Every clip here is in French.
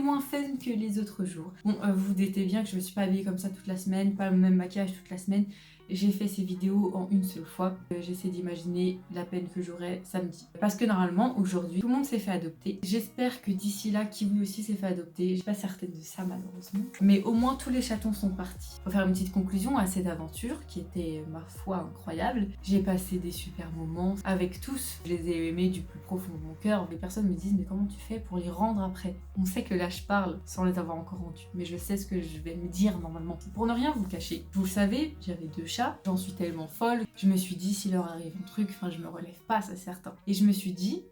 moins fun que les autres jours. Bon, vous vous doutez bien que je me suis pas habillée comme ça toute la semaine, pas le même maquillage toute la semaine. J'ai fait ces vidéos en une seule fois. J'essaie d'imaginer la peine que j'aurai samedi. Parce que normalement, aujourd'hui, tout le monde s'est fait adopter. J'espère que d'ici là, Kiwi aussi s'est fait adopter. Je suis pas certaine de ça malheureusement. Mais au moins, tous les chatons sont partis. Pour faire une petite conclusion à cette aventure, qui était, ma foi, incroyable. J'ai passé des super moments avec tous. Je les ai aimés du plus profond de mon cœur. Les personnes me disent, mais comment tu fais pour les rendre après? On sait que là, je parle sans les avoir encore rendus. Mais je sais ce que je vais me dire normalement. Pour ne rien vous cacher. Vous le savez, j'avais 2 chats. J'en suis tellement folle. Je me suis dit, s'il leur arrive un truc, enfin, je me relève pas, c'est certain. Et je me suis dit,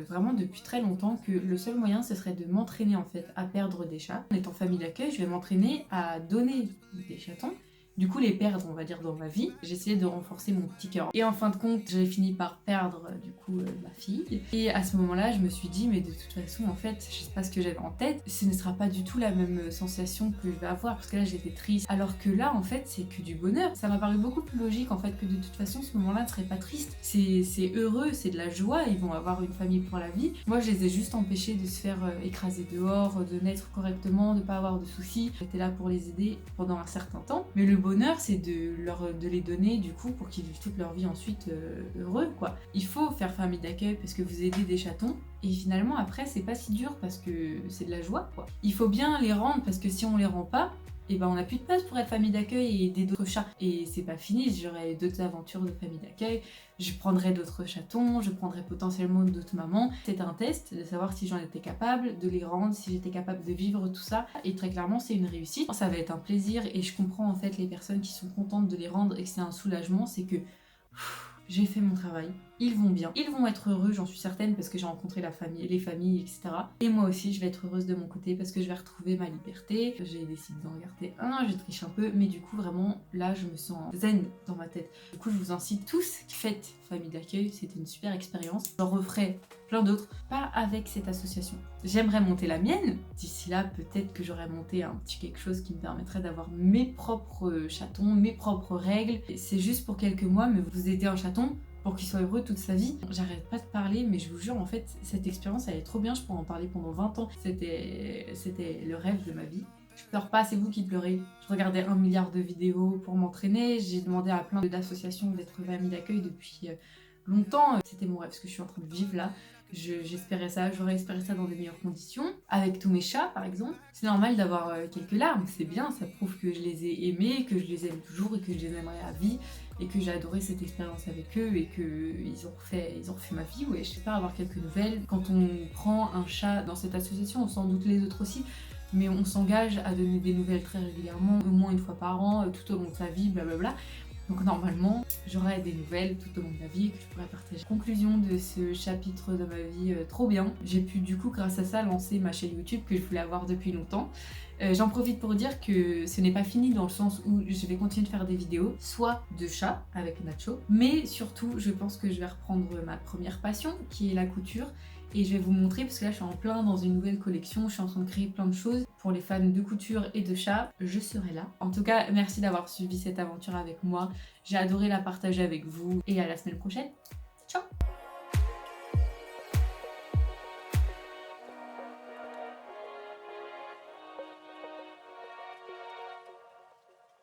vraiment depuis très longtemps, que le seul moyen, ce serait de m'entraîner en fait à perdre des chats. En étant famille d'accueil, je vais m'entraîner à donner des chatons. Du coup, les perdre, on va dire, dans ma vie. J'ai essayé de renforcer mon petit cœur. Et en fin de compte, j'ai fini par perdre, du coup, ma fille. Et à ce moment-là, je me suis dit, mais de toute façon, en fait, je sais pas ce que j'avais en tête, ce ne sera pas du tout la même sensation que je vais avoir. Parce que là, j'étais triste. Alors que là, en fait, c'est que du bonheur. Ça m'a paru beaucoup plus logique, en fait, que de toute façon, ce moment-là ne serait pas triste. C'est heureux, c'est de la joie. Ils vont avoir une famille pour la vie. Moi, je les ai juste empêchés de se faire écraser dehors, de naître correctement, de pas avoir de soucis. J'étais là pour les aider pendant un certain temps. Mais le bonheur, c'est de les donner du coup pour qu'ils vivent toute leur vie ensuite heureux quoi. Il faut faire famille d'accueil parce que vous aidez des chatons et finalement après c'est pas si dur parce que c'est de la joie quoi. Il faut bien les rendre parce que si on les rend pas, et ben on n'a plus de place pour être famille d'accueil et aider d'autres chats. Et c'est pas fini, j'aurai d'autres aventures de famille d'accueil, je prendrai d'autres chatons, je prendrai potentiellement d'autres mamans. C'était un test de savoir si j'en étais capable, de les rendre, si j'étais capable de vivre tout ça. Et très clairement c'est une réussite. Ça va être un plaisir et je comprends en fait les personnes qui sont contentes de les rendre et que c'est un soulagement, c'est que j'ai fait mon travail, ils vont bien, ils vont être heureux, j'en suis certaine, parce que j'ai rencontré les familles, etc. Et moi aussi, je vais être heureuse de mon côté parce que je vais retrouver ma liberté. J'ai décidé d'en garder un, je triche un peu, mais du coup, vraiment, là, je me sens zen dans ma tête. Du coup, je vous incite tous, faites famille d'accueil, c'était une super expérience. J'en referai plein d'autres, pas avec cette association. J'aimerais monter la mienne. D'ici là, peut-être que j'aurais monté un petit quelque chose qui me permettrait d'avoir mes propres chatons, mes propres règles. C'est juste pour quelques mois, mais vous aidez un chaton pour qu'il soit heureux toute sa vie. J'arrête pas de parler, mais je vous jure, en fait, cette expérience, elle est trop bien. Je pourrais en parler pendant 20 ans. C'était le rêve de ma vie. Je pleure pas, c'est vous qui pleurez. Je regardais 1 milliard de vidéos pour m'entraîner. J'ai demandé à plein d'associations d'être famille d'accueil depuis longtemps. C'était mon rêve, ce que je suis en train de vivre là. J'espérais ça, j'aurais espéré ça dans des meilleures conditions. Avec tous mes chats, par exemple. C'est normal d'avoir quelques larmes, c'est bien. Ça prouve que je les ai aimés, que je les aime toujours et que je les aimerai à vie. Et que j'ai adoré cette expérience avec eux et qu'ils ont refait ma vie. Ouais, j'espère avoir quelques nouvelles. Quand on prend un chat dans cette association, on s'en doute les autres aussi. Mais on s'engage à donner des nouvelles très régulièrement, au moins une fois par an, tout au long de sa vie, blablabla. Donc normalement, j'aurai des nouvelles tout au long de ma vie que je pourrais partager. Conclusion de ce chapitre de ma vie, trop bien. J'ai pu du coup, grâce à ça, lancer ma chaîne YouTube que je voulais avoir depuis longtemps. J'en profite pour dire que ce n'est pas fini dans le sens où je vais continuer de faire des vidéos, soit de chats avec Nacho, mais surtout je pense que je vais reprendre ma première passion qui est la couture. Et je vais vous montrer, parce que là je suis en plein dans une nouvelle collection, je suis en train de créer plein de choses pour les fans de couture et de chats, je serai là. En tout cas, merci d'avoir suivi cette aventure avec moi, j'ai adoré la partager avec vous et à la semaine prochaine. Ciao!